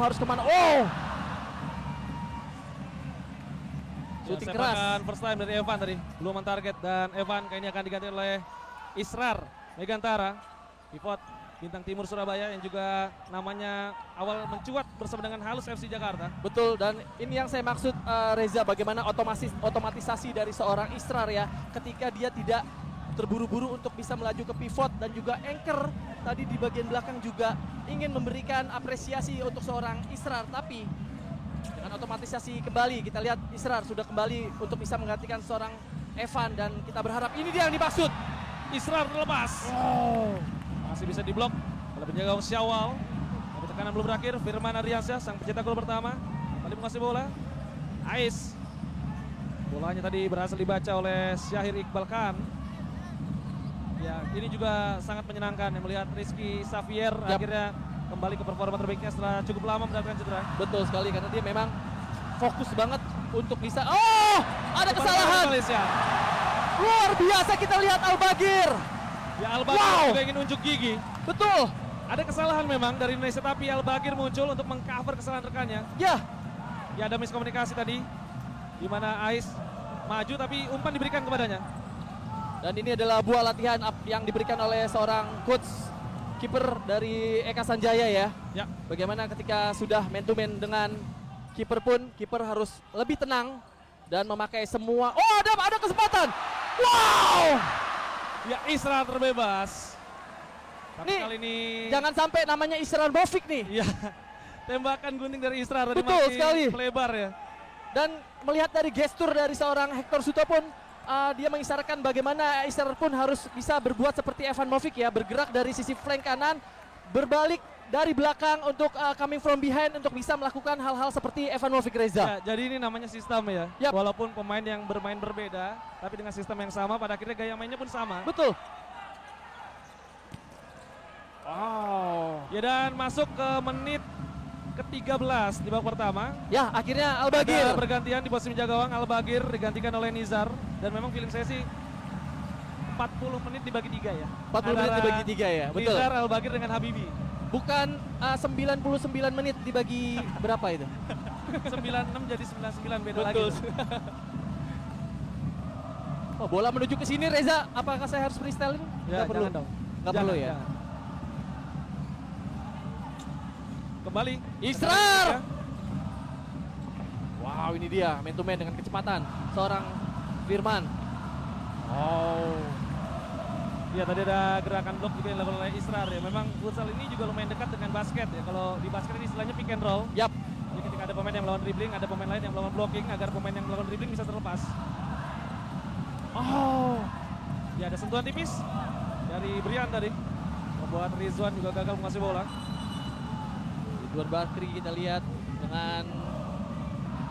harus kemana. Oh, shooting keras. Sepakan first time dari Evan tadi, belum on target, dan Evan kali ini akan diganti oleh Israr Megantara, pivot bintang timur Surabaya yang juga namanya awal mencuat bersama dengan Halus FC Jakarta. Betul, dan ini yang saya maksud Reza, bagaimana otomatisasi dari seorang Israr ya, ketika dia tidak terburu-buru untuk bisa melaju ke pivot, dan juga anchor tadi di bagian belakang juga ingin memberikan apresiasi untuk seorang Israr, tapi dengan otomatisasi kembali kita lihat Israr sudah kembali untuk bisa menggantikan seorang Evan, dan kita berharap ini dia yang dimaksud. Israr terlepas. Oh, Masih bisa diblok oleh penjaga gawang Syawal. Tapi tekanan belum berakhir. Firman Ardiansyah sang pencetak gol pertama kembali menguasai bola. Ais. Bolanya tadi berhasil dibaca oleh Syahir Iqbal Khan. Ya, ini juga sangat menyenangkan yang melihat Rizky Xavier akhirnya kembali ke performa terbaiknya setelah cukup lama mendapatkan cedera. betul sekali, karena dia memang fokus banget untuk bisa. Oh, ada kesalahan. Malaysia. Luar biasa kita lihat Al-Bagir. Ya, Al-Bagir juga ingin unjuk gigi. Betul. Ada kesalahan memang dari Indonesia, tapi Al-Bagir muncul untuk mengcover kesalahan rekannya. Ya, Ya, ada miskomunikasi tadi di mana Ais maju tapi umpan diberikan kepadanya. dan ini adalah buah latihan yang diberikan oleh seorang coach kiper dari Eka Sanjaya ya. Ya, Bagaimana ketika sudah man to man dengan kiper pun, kiper harus lebih tenang dan memakai semua. Oh, ada kesempatan. Wow! ya Isra terbebas. Tapi Nih, kali ini Jangan sampai namanya Israr Bofik nih. ya tembakan gunting dari Isra tadi Betul masih sekali. melebar ya. Dan melihat dari gestur dari seorang Hector Suto pun, dia mengisyaratkan bagaimana Israr pun harus bisa berbuat seperti Evan Movik ya, bergerak dari sisi flank kanan, berbalik dari belakang untuk coming from behind untuk bisa melakukan hal-hal seperti Evan Movik, Reza. Ya, jadi ini namanya sistem ya. Yap. Walaupun pemain yang bermain berbeda, tapi dengan sistem yang sama, pada akhirnya gaya mainnya pun sama. Betul. Wow. Ya, dan masuk ke menit ke-13 di babak pertama. Ya, akhirnya Ada Al-Bagir. bergantian di posisi penjaga gawang, Al-Bagir digantikan oleh Nizar, dan memang feeling saya sih 40 menit dibagi 3 ya. 40 menit dibagi 3 ya, betul. Nizar, Al-Bagir dengan Habibi. Bukan 99 menit dibagi berapa itu? 96 jadi 99, beda lagi. Betul. tuh. Oh, bola menuju ke sini, Reza. Apakah saya harus freestyle ini? Ya, Nggak perlu. jangan dong. Nggak Jangan, perlu ya. jangan. Kembali. Israr. Wow, ini dia man to man dengan kecepatan seorang Firman. Oh. Ya, tadi ada gerakan blok juga yang dilakukan oleh Israr ya. Memang futsal ini juga lumayan dekat dengan basket ya. Kalau di basket ini istilahnya pick and roll. Yap. Jadi ketika ada pemain yang melawan dribbling, ada pemain lain yang melawan blocking agar pemain yang melawan dribbling bisa terlepas. Oh. Ya, ada sentuhan tipis dari Brian tadi. Membuat Rizwan juga gagal menguasai bola. Ridwan Bakri kita lihat dengan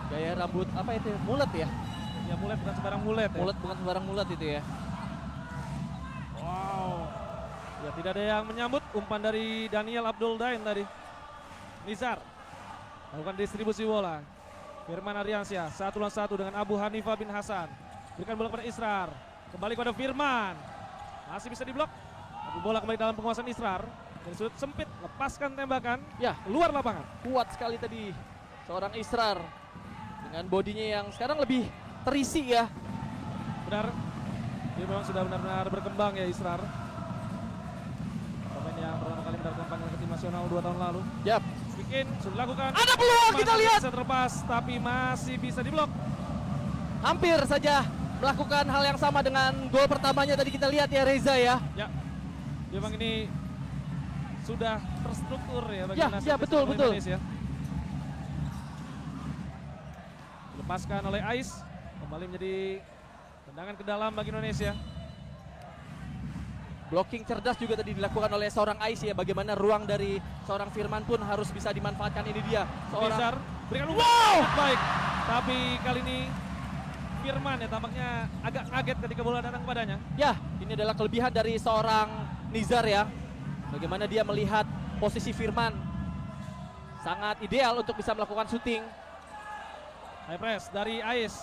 gaya rambut apa itu? Mulet ya? Ya, mulet bukan sembarang mulet ya. Mulet bukan sembarang mulet itu ya. Wow. Ya, tidak ada yang menyambut umpan dari Daniel Abdul Dain tadi. Nizar melakukan distribusi bola. Firman Ardiansyah 1 lawan 1 dengan Abu Hanifah bin Hasan. Berikan bola kepada Israr. Kembali kepada Firman. Masih bisa diblok. Tapi bola kembali dalam penguasaan Israr. Dari sudut sempit, lepaskan tembakan. Ya, Keluar lapangan. kuat sekali tadi seorang Israr dengan bodinya yang sekarang lebih terisi ya. Benar. Dia memang sudah benar-benar berkembang ya Israr. Pemain yang pertama kali mendapatkan panggilan ke tim nasional 2 tahun lalu. Yap. Bikin sudah dilakukan. Ada peluang, kita Masih lihat. bisa terlepas tapi masih bisa diblok. Hampir saja melakukan hal yang sama dengan gol pertamanya tadi kita lihat ya, Reza ya. Ya. Memang ini sudah terstruktur ya bagi Ya, nasib ya, betul, sepak bola betul. Indonesia. Dilepaskan oleh Ais, kembali menjadi tendangan ke dalam bagi Indonesia. Blocking cerdas juga tadi dilakukan oleh seorang Ais ya. Bagaimana ruang dari seorang Firman pun harus bisa dimanfaatkan. Ini dia Nizar seorang. berikan Wow! baik, tapi kali ini Firman ya tampaknya agak kaget ketika bola datang kepadanya. Ya, ini adalah kelebihan dari seorang Nizar ya. Bagaimana dia melihat posisi Firman sangat ideal untuk bisa melakukan syuting. High press dari Ais.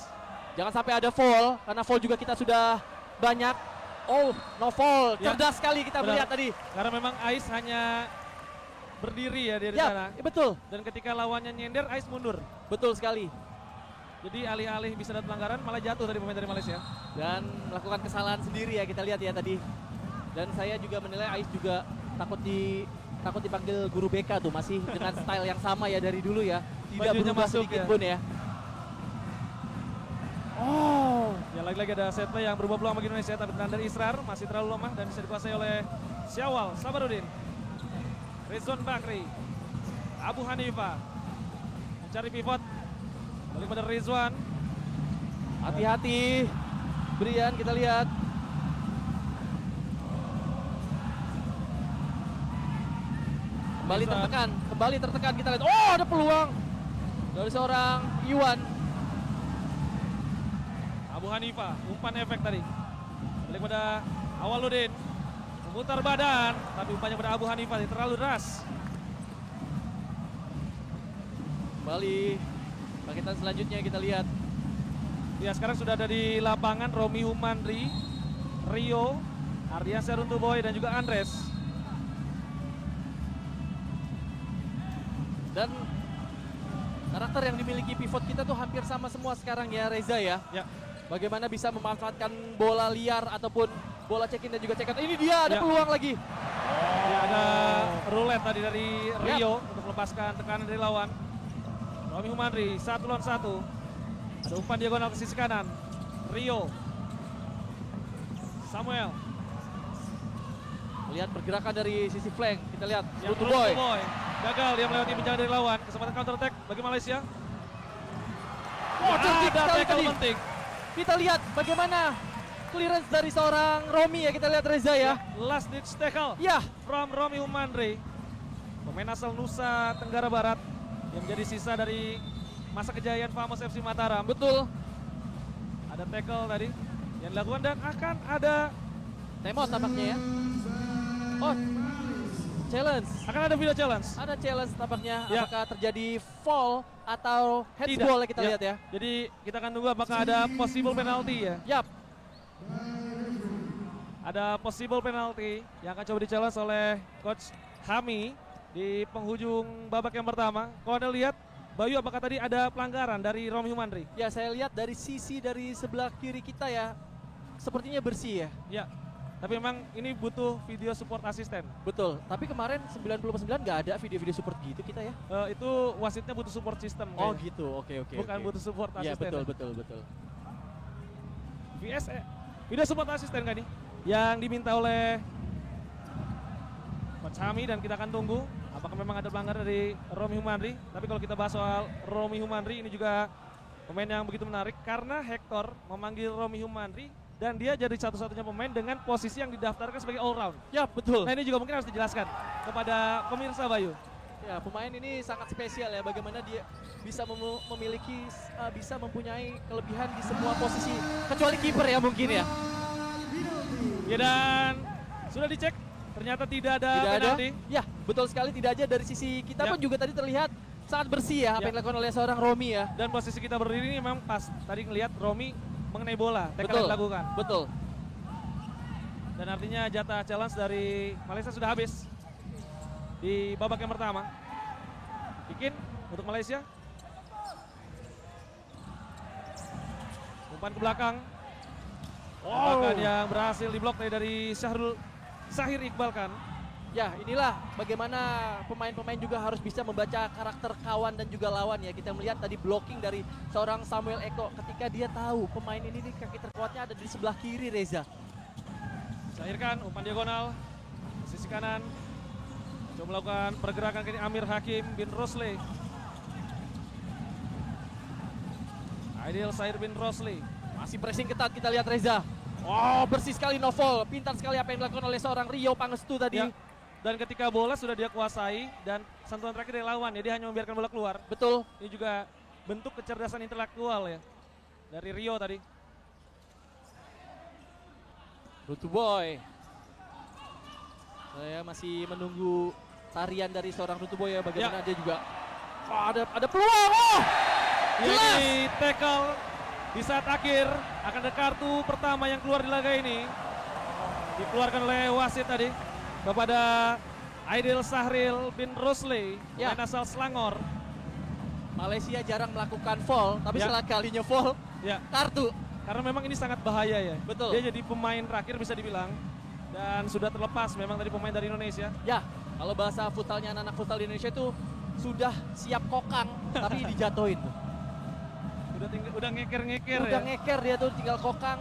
Jangan sampai ada foul, karena foul juga kita sudah banyak. Oh, no foul. Ya, Cerdas sekali kita benar. melihat tadi. Karena memang Ais hanya berdiri ya dia di Ya, sana. betul. Dan ketika lawannya nyender, Ais mundur. Betul sekali. Jadi alih-alih bisa dapat pelanggaran malah jatuh tadi pemain dari Malaysia. Dan melakukan kesalahan sendiri ya, kita lihat ya tadi. Dan saya juga menilai Ais juga takut dipanggil guru BK tuh, masih dengan style yang sama ya dari dulu ya. Tidak Bajunya berubah masuk sedikit ya. pun ya. Oh, Ya lagi-lagi ada set play yang berubah peluang bagi Indonesia, tapi tendangan dari Israr masih terlalu lemah dan bisa dikuasai oleh Syawal Sabarudin. Rizwan Bakri, Abu Hanifah mencari pivot, balik pada Rizwan. hati-hati. Brian, kita lihat. Rizwan. Kembali tertekan kita lihat. Oh, ada peluang dari seorang Iwan. Abu Hanifah, umpan efek tadi. Balik pada Awaludin, memutar badan, tapi umpannya pada Abu Hanifah terlalu deras. Kembali paketan selanjutnya kita lihat. Ya sekarang sudah ada di lapangan Romi Humandri, Rio, Ardiansyah Runtuboy dan juga Andres. Dan karakter yang dimiliki pivot kita tuh hampir sama semua sekarang ya Reza ya. Ya. Bagaimana bisa memanfaatkan bola liar ataupun bola check-in dan juga check-out. Ini dia ada Ya. peluang lagi. Ya, ada roulette tadi dari Rio untuk melepaskan tekanan dari lawan. Romi Humandri 1 lawan 1. Ada umpan diagonal ke sisi kanan. Rio. Samuel. Lihat pergerakan dari sisi flank. Kita lihat Yang Rutuboy. Boy. Gagal dia melewati penjaga dari lawan. Kesempatan counter attack bagi Malaysia. Oh, cerdik ada sekali tackle tadi. penting. Kita lihat bagaimana clearance dari seorang Romi ya. Kita lihat Reza ya. Last ditch tackle Ya, from Romi Humandri. Pemain asal Nusa Tenggara Barat yang menjadi sisa dari masa kejayaan Famos FC Mataram. betul. Ada tackle tadi yang dilakukan dan akan ada Temot tampaknya ya. Oh, challenge. akan ada video challenge. Ada challenge tampaknya. Ya. Apakah terjadi fall atau headsball ya kita lihat ya. Jadi kita akan tunggu apakah ada possible penalty ya. Yap. Ada possible penalty yang akan coba di-challenge oleh Coach Hami di penghujung babak yang pertama. Kalau Anda lihat, Bayu apakah tadi ada pelanggaran dari Romi Humandri? Ya, saya lihat dari sisi dari sebelah kiri kita ya. Sepertinya bersih ya. Ya, tapi memang ini butuh video support asisten. Betul. Tapi kemarin 90+9 nggak ada video-video support gitu kita ya. Itu wasitnya butuh support system. Oh kayaknya. gitu. Oke oke. Bukan butuh support Ya asisten. betul betul betul. VSE, video support asisten kan nih? Yang diminta oleh Coach Hami dan kita akan tunggu apakah memang ada pelanggaran dari Romi Humandri. Tapi kalau kita bahas soal Romi Humandri ini juga pemain yang begitu menarik karena Hector memanggil Romi Humandri dan dia jadi satu-satunya pemain dengan posisi yang didaftarkan sebagai all round. Ya betul. Nah ini juga mungkin harus dijelaskan kepada pemirsa Bayu. Ya, pemain ini sangat spesial ya, bagaimana dia bisa memiliki bisa mempunyai kelebihan di semua posisi kecuali kiper ya mungkin ya. Ya dan sudah dicek ternyata tidak ada penalti. Ya, betul sekali, tidak aja dari sisi kita Ya. pun juga tadi terlihat sangat bersih ya apa Ya. yang dilakukan oleh seorang Romi ya. Dan posisi kita berdiri ini memang pas. Tadi ngelihat Romi mengenai bola, tackle Betul. yang dilakukan. Betul. Dan artinya jatah challenge dari Malaysia sudah habis di babak yang pertama. Bikin untuk Malaysia. Umpan ke belakang. Tembakan yang berhasil diblok dari Syahrul Sahir Iqbal kan. Ya, inilah bagaimana pemain-pemain juga harus bisa membaca karakter kawan dan juga lawan ya. Kita melihat tadi blocking dari seorang Samuel Eko ketika dia tahu pemain ini nih kaki terkuatnya ada di sebelah kiri Reza. Sahirkan umpan diagonal sisi kanan. Coba melakukan pergerakan ke Amir Hakim bin Rosli. Aidil Sair bin Rosli. Masih pressing ketat kita lihat Reza. Oh, bersih sekali Novel. Pintar sekali apa yang dilakukan oleh seorang Rio Pangestu tadi. Ya. Dan ketika bola sudah dia kuasai dan sentuhan terakhir dari lawan ya, dia hanya membiarkan bola keluar. Betul. Ini juga bentuk kecerdasan intelektual ya dari Rio tadi. Rutuboy. Saya masih menunggu tarian dari seorang Rutuboy ya, bagaimana dia juga. Oh, ada peluang. Oh! Jelas. Ini tackle di saat akhir akan ada kartu pertama yang keluar di laga ini. Dikeluarkan oleh wasit tadi kepada Aidil Sahril bin Rusli, Ya. pemain asal Selangor. Malaysia jarang melakukan foul, tapi Ya. setelah kalinya foul, Ya, kartu. karena memang ini sangat bahaya ya. Betul. Dia jadi pemain terakhir bisa dibilang. Dan sudah terlepas memang dari pemain dari Indonesia. Ya, kalau bahasa futsalnya anak-anak futsal di Indonesia itu sudah siap kokang, tapi dijatuhin tuh. Udah ngeker-ngeker Udah ya. ngeker dia tuh, tinggal kokang,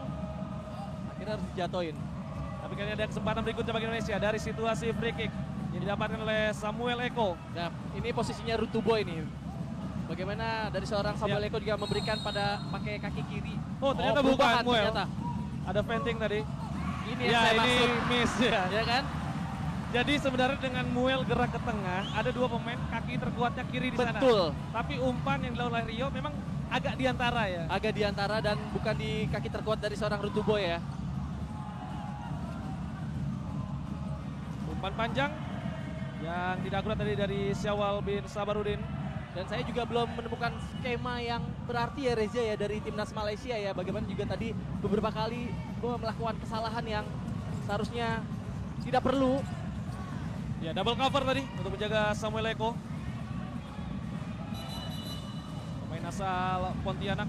akhirnya harus dijatuhin. Tapi kali ini ada kesempatan berikutnya bagi Indonesia dari situasi free kick yang didapatkan oleh Samuel Eko. Nah, ini posisinya Rutu Boy nih. Bagaimana dari seorang Samuel Ya. Eko juga memberikan pada pakai kaki kiri. Oh, ternyata bukan perubahan Muel. ternyata. Ada venting tadi. Ini yang Ya, saya ini maksud. miss ya. Ya kan? Jadi sebenarnya dengan Muel gerak ke tengah, ada dua pemain kaki terkuatnya kiri di sana. Betul. Tapi umpan yang dilakukan oleh Rio memang agak diantara ya. Agak diantara dan bukan di kaki terkuat dari seorang Rutu Boy ya. Umpan panjang yang tidak akurat tadi dari Syawal bin Sabarudin. Dan saya juga belum menemukan skema yang berarti ya Reza ya dari timnas Malaysia ya. Bagaimana juga tadi beberapa kali melakukan kesalahan yang seharusnya tidak perlu. Ya, double cover tadi untuk menjaga Samuel Eko. Pemain asal Pontianak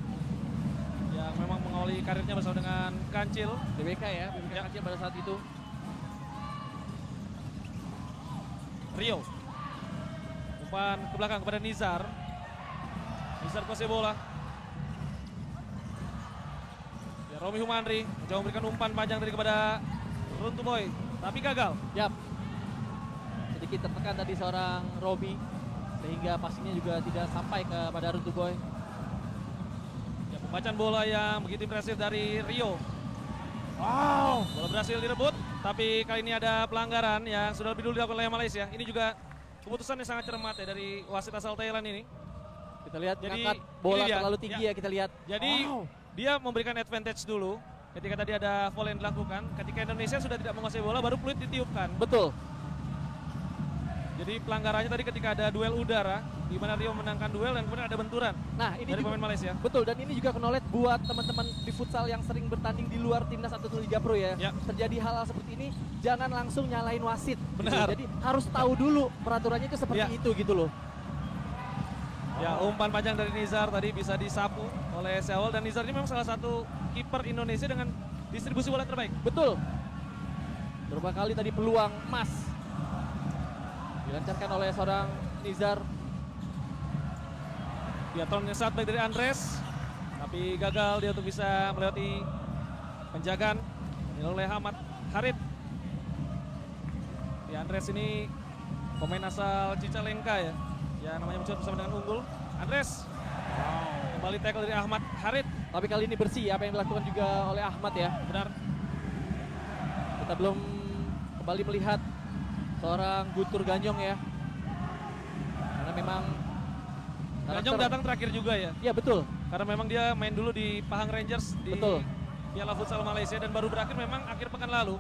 yang memang mengawali karirnya bersama dengan Kancil. BBK ya, BBK Ya. kecil pada saat itu. Rio. Umpan ke belakang kepada Nizar. Nizar kuasai bola. Ya, Romi Humandri mencoba memberikan umpan panjang tadi kepada Runtu Boy, tapi gagal. Yap. Sedikit tertekan tadi seorang Robi sehingga pastinya juga tidak sampai kepada Rutu Boy. Ya, pembacaan bola yang begitu impresif dari Rio. Wow, bola berhasil direbut, tapi kali ini ada pelanggaran yang sudah lebih dulu dilakukan oleh Malaysia. Ini juga keputusan yang sangat cermat ya dari wasit asal Thailand ini. Kita lihat Jadi, mengangkat bola ini dia. terlalu tinggi ya kita lihat. Jadi dia memberikan advantage dulu ketika tadi ada foul yang dilakukan. Ketika Indonesia sudah tidak menguasai bola, baru peluit ditiupkan. Betul. Jadi pelanggarannya tadi ketika ada duel udara, di mana Rio menangkan duel dan kemudian ada benturan Nah, ini dari juga pemain Malaysia. betul, dan ini juga knowledge buat teman-teman di futsal yang sering bertanding di luar timnas atau Liga Pro ya. Ya. Terjadi hal-hal seperti ini, jangan langsung nyalain wasit. gitu. Benar. Jadi harus tahu dulu peraturannya itu seperti Ya. itu gitu loh. Ya, umpan panjang dari Nizar tadi bisa disapu oleh Syawal, dan Nizar ini memang salah satu kiper Indonesia dengan distribusi bola terbaik. Betul. Berapa kali tadi peluang emas dilancarkan oleh seorang Nizar. Biathlon yang sangat baik dari Andres, tapi gagal dia untuk bisa melewati penjagaan oleh Ahmad Harit. Ya, Andres ini pemain asal Cicalengka ya, yang namanya mencoba bersama dengan unggul. Andres, kembali tackle dari Ahmad Harit. Tapi kali ini bersih apa yang dilakukan juga oleh Ahmad ya. Benar. Kita belum kembali melihat seorang Guntur Ganyong ya. Karena memang Ganyong datang terakhir juga ya, Ya betul. karena memang dia main dulu di Pahang Rangers di Betul. Piala Futsal Malaysia dan baru berakhir memang akhir pekan lalu.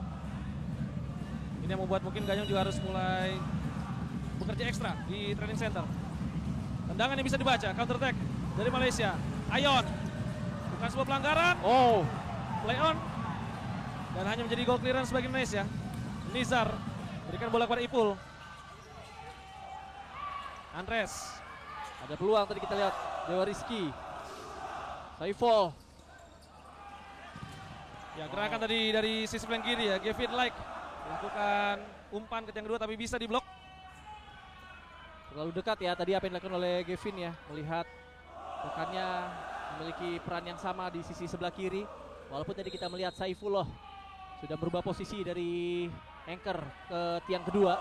Ini yang membuat mungkin Ganyong juga harus mulai bekerja ekstra di training center. Tendangan yang bisa dibaca, counter attack dari Malaysia. Ayon, bukan sebuah pelanggaran, Oh, play on, dan hanya menjadi goal clearance bagi Indonesia. Nizar berikan bola kepada Ipul. Andres, ada peluang tadi kita lihat Dewa Rizky. Saiful. ya gerakan tadi dari sisi flank kiri ya, Gavin Like melakukan umpan ke yang kedua tapi bisa diblok. Terlalu dekat ya tadi apa yang dilakukan oleh Gavin ya. Melihat rekannya memiliki peran yang sama di sisi sebelah kiri. Walaupun tadi kita melihat Saifullah sudah berubah posisi dari anchor ke tiang kedua.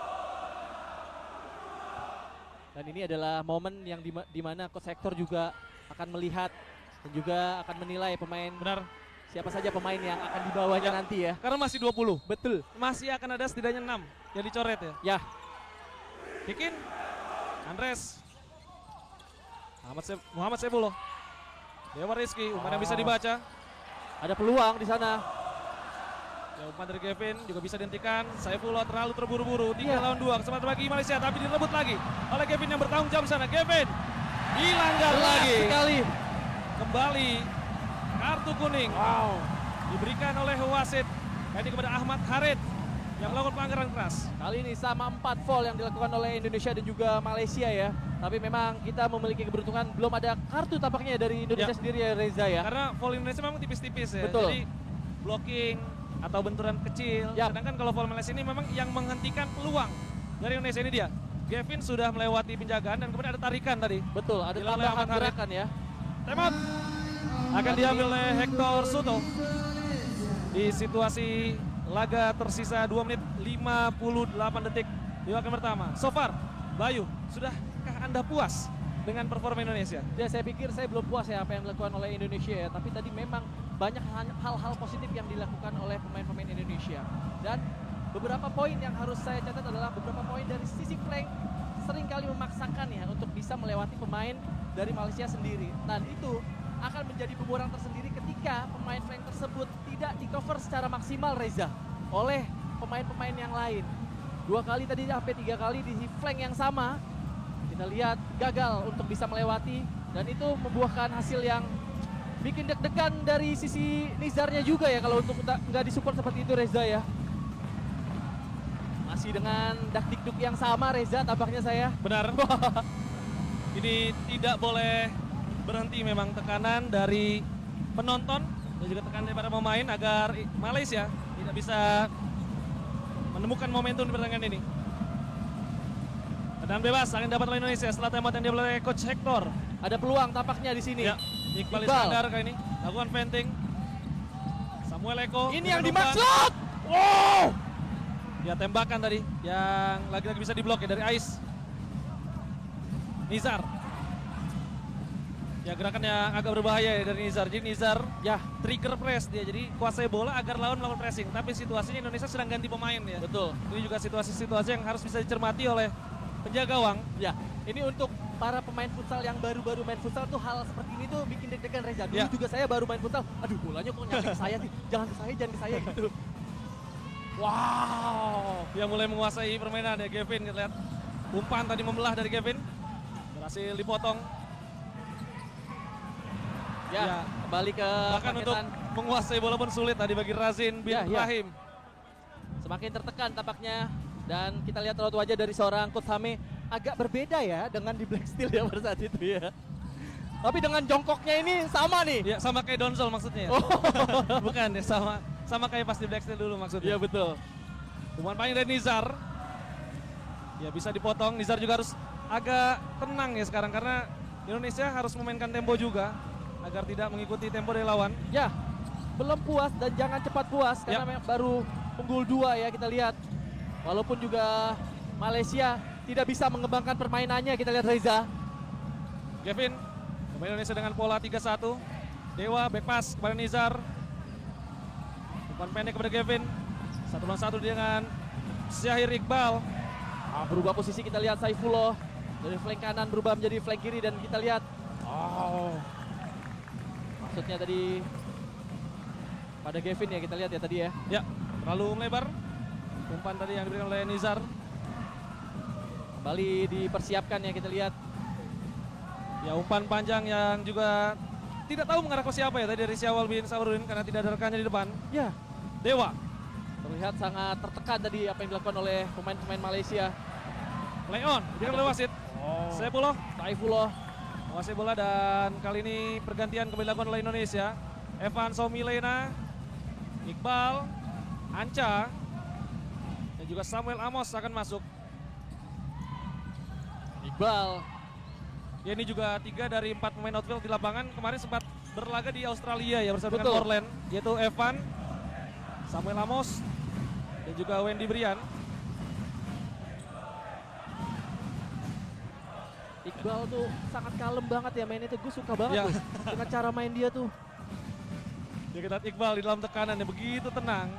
Dan ini adalah momen yang dimana coach Hector juga akan melihat dan juga akan menilai pemain, Benar, siapa saja pemain yang akan dibawanya Ya. nanti ya. karena masih 20. Betul. Masih akan ada setidaknya 6 yang dicoret ya. Ya, Bikin Andres, Muhammad Sebuloh, Dewa Rizky, umpan yang bisa dibaca. ada peluang di sana. Ya, umpan dari Kevin juga bisa dihentikan. Saifullah terlalu terburu-buru. 3 Iya. lawan 2, kesempatan bagi Malaysia, tapi direbut lagi oleh Kevin yang bertanggung jawab di sana. Kevin dilanggar Jelas lagi. sekali. Kembali kartu kuning Wow. diberikan oleh wasit. Ini kepada Ahmad Harit. yang melakukan pelanggaran keras. Kali ini sama 4 foul yang dilakukan oleh Indonesia dan juga Malaysia ya. Tapi memang kita memiliki keberuntungan belum ada kartu tampaknya dari Indonesia Ya. sendiri ya Reza ya. Karena foul Indonesia memang tipis-tipis ya. Betul. Jadi blocking atau benturan kecil. Yap. Sedangkan kalau foul Malaysia ini memang yang menghentikan peluang dari Indonesia ini dia. Gavin sudah melewati penjagaan dan kemudian ada tarikan tadi. Betul, ada Dilakukan oleh tambahan Ahmad Harid. gerakan ya. Timeout akan diambil oleh Hector Soto di situasi laga tersisa 2 menit 58 detik di babak pertama. So far, Bayu, sudahkah Anda puas dengan performa Indonesia? Ya saya pikir saya belum puas ya apa yang dilakukan oleh Indonesia ya. Tapi tadi memang banyak hal-hal positif yang dilakukan oleh pemain-pemain Indonesia. Dan beberapa poin yang harus saya catat adalah beberapa poin dari sisi flank seringkali memaksakan ya untuk bisa melewati pemain dari Malaysia sendiri. Dan itu akan menjadi pemburuan tersendiri ketika pemain flank tersebut tidak di-cover secara maksimal Reza oleh pemain-pemain yang lain. 2 kali tadi sampai 3 kali di flank yang sama kita lihat gagal untuk bisa melewati dan itu membuahkan hasil yang bikin deg-degan dari sisi Nizarnya juga ya kalau untuk nggak disupport seperti itu Reza ya. Masih dengan dak-dikduk yang sama Reza tampaknya saya. Benar. Ini tidak boleh berhenti memang tekanan dari penonton dan juga tekanan dari para pemain agar Malaysia tidak bisa menemukan momentum di pertandingan ini. Tendangan bebas akan dapat oleh Indonesia setelah tembak yang diambil oleh Coach Hector. Ada peluang tampaknya di sini. Ya, Iqbal Iskandar kali ini lakukan venting. Samuel Eko. Ini yang dengan umpan. dimaksud. Wow. Ya tembakan tadi yang lagi-lagi bisa diblok ya dari Ais. Nizar. Ya gerakan yang agak berbahaya ya dari Nizar. Jadi Nizar Ya, trigger press dia. Jadi kuasai bola agar lawan melakukan pressing. Tapi situasinya Indonesia sedang ganti pemain ya. betul. Ini juga situasi-situasi yang harus bisa dicermati oleh penjaga gawang. Ya, ini untuk para pemain futsal yang baru-baru main futsal tuh hal seperti ini tuh bikin deg-degan Reza. Dulu Ya. juga saya baru main futsal. Aduh, bolanya kok nyampe ke saya sih. Jangan ke saya gitu. Wow. Yang mulai menguasai permainan ya Gavin. Kita lihat umpan tadi membelah dari Gavin. Berhasil dipotong. Ya, Ya. kembali ke Bahkan untuk paketan. menguasai bola pun sulit tadi bagi Razin bin Ya, ya. Ibrahim. Semakin tertekan tampaknya. Dan kita lihat raut wajah dari seorang Coach Hame agak berbeda ya dengan di Black Steel ya pada saat itu ya. Tapi dengan jongkoknya ini sama nih. Ya sama kayak Donzol maksudnya. Oh. Bukan ya sama kayak pas di Black Steel dulu maksudnya. Iya betul. Umpan panjang dari Nizar. Ya bisa dipotong. Nizar juga harus agak tenang ya sekarang karena Indonesia harus memainkan tempo juga agar tidak mengikuti tempo dari lawan. Ya, belum puas dan jangan cepat puas karena memang baru unggul 2 ya kita lihat. Walaupun juga Malaysia tidak bisa mengembangkan permainannya kita lihat Reza. Gavin, pemain Indonesia dengan pola 3-1. Dewa back pass kepada Nizar. Umpan pendek kepada Gavin. 1-1 dengan Syahir Iqbal. Berubah posisi kita lihat Saifullah dari flank kanan berubah menjadi flank kiri dan kita lihat maksudnya tadi pada Gavin ya kita lihat ya tadi ya. Ya, terlalu melebar. Umpan tadi yang diberikan oleh Nizar. Kembali dipersiapkan ya kita lihat. Ya umpan panjang yang juga tidak tahu mengarah ke siapa ya tadi dari Syawal bin Sabarudin karena tidak ada rekannya di depan. Ya, Dewa. terlihat sangat tertekan tadi apa yang dilakukan oleh pemain-pemain Malaysia. Leon, diberikan oleh wasit. Saifullah Saifullah. menguasai bola dan kali ini pergantian kembali dilakukan oleh Indonesia. Evan Somilena, Iqbal, Anca, dan juga Samuel Amos akan masuk. Iqbal. Ya ini juga 3 dari 4 pemain outfield di lapangan kemarin sempat berlaga di Australia ya bersama dengan Betul. Portland, yaitu Evan, Samuel Amos, dan juga Wendy Brian. Iqbal tuh sangat kalem banget ya mainnya tuh. Gue suka banget Ya. tuh dengan cara main dia tuh. Ya kita lihat Iqbal di dalam tekanan yang begitu tenang.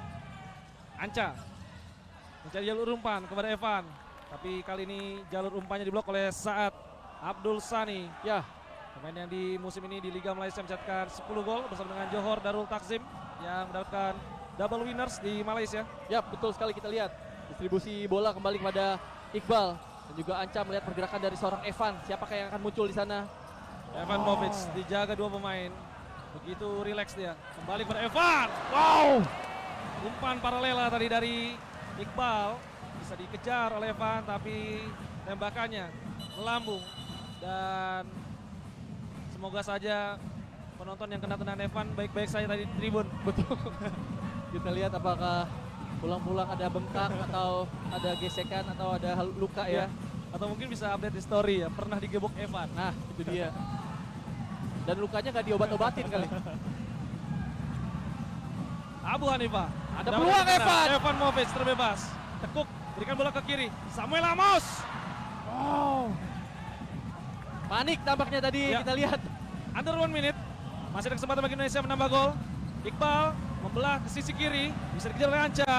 Anca mencari jalur umpan kepada Evan, tapi kali ini jalur umpannya diblok oleh Saad Abdul Sani. Ya, Pemain yang di musim ini di Liga Malaysia mencetakkan 10 gol bersama dengan Johor Darul Takzim yang mendapatkan double winners di Malaysia. ya betul sekali kita lihat. Distribusi bola kembali kepada Iqbal. Dan juga Anca melihat pergerakan dari seorang Evan. Siapakah yang akan muncul di sana? Evan Movic dijaga 2 pemain. Begitu rileks dia. Kembali kepada Evan. Wow! Umpan paralela tadi dari Iqbal bisa dikejar oleh Evan, tapi tembakannya melambung. Dan semoga saja penonton yang kena tendangan Evan baik-baik saja tadi di tribun. Betul. Kita lihat apakah pulang-pulang ada bengkak atau ada gesekan atau ada luka ya. Atau mungkin bisa update di story ya, pernah digebok Evan. Nah, itu dia. Dan lukanya nggak diobat-obatin kali. Abu Hanifah. Ada peluang Evan. Evan Movic terbebas. Tekuk, berikan bola ke kiri. Samuel Amos. Wow. Panik tampaknya tadi Ya. kita lihat. Under 1 minute. Masih ada kesempatan bagi Indonesia menambah gol. Iqbal membelah ke sisi kiri. Bisa dikejar oleh Anca.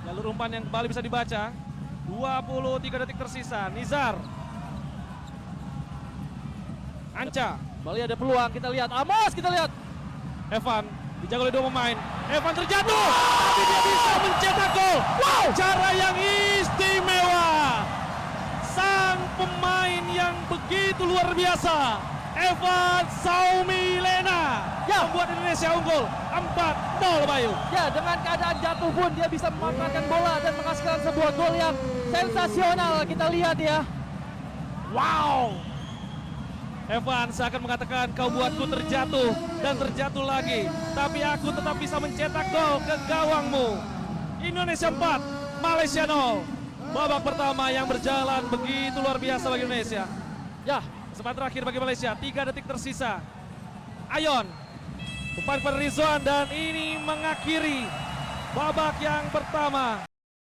Jalur umpan yang kembali bisa dibaca. 23 detik tersisa. Nizar. Anca. Kembali ada peluang, kita lihat. Amos, kita lihat. Evan dijaga oleh 2 pemain. Evan terjatuh, tapi dia bisa mencetak gol. Wow, cara yang istimewa. Sang pemain yang begitu luar biasa, Evan Saumilena, Ya. membuat Indonesia unggul 4-0 Bayu. Ya, dengan keadaan jatuh pun dia bisa memanfaatkan bola dan menghasilkan sebuah gol yang sensasional. Kita lihat ya. Wow. Evan seakan mengatakan kau buatku terjatuh dan terjatuh lagi, tapi aku tetap bisa mencetak gol ke gawangmu. Indonesia 4, Malaysia 0. Babak pertama yang berjalan begitu luar biasa bagi Indonesia. Ya, Kesempatan terakhir bagi Malaysia, 3 detik tersisa. Ayon, umpan kepada Rizwan dan ini mengakhiri babak yang pertama.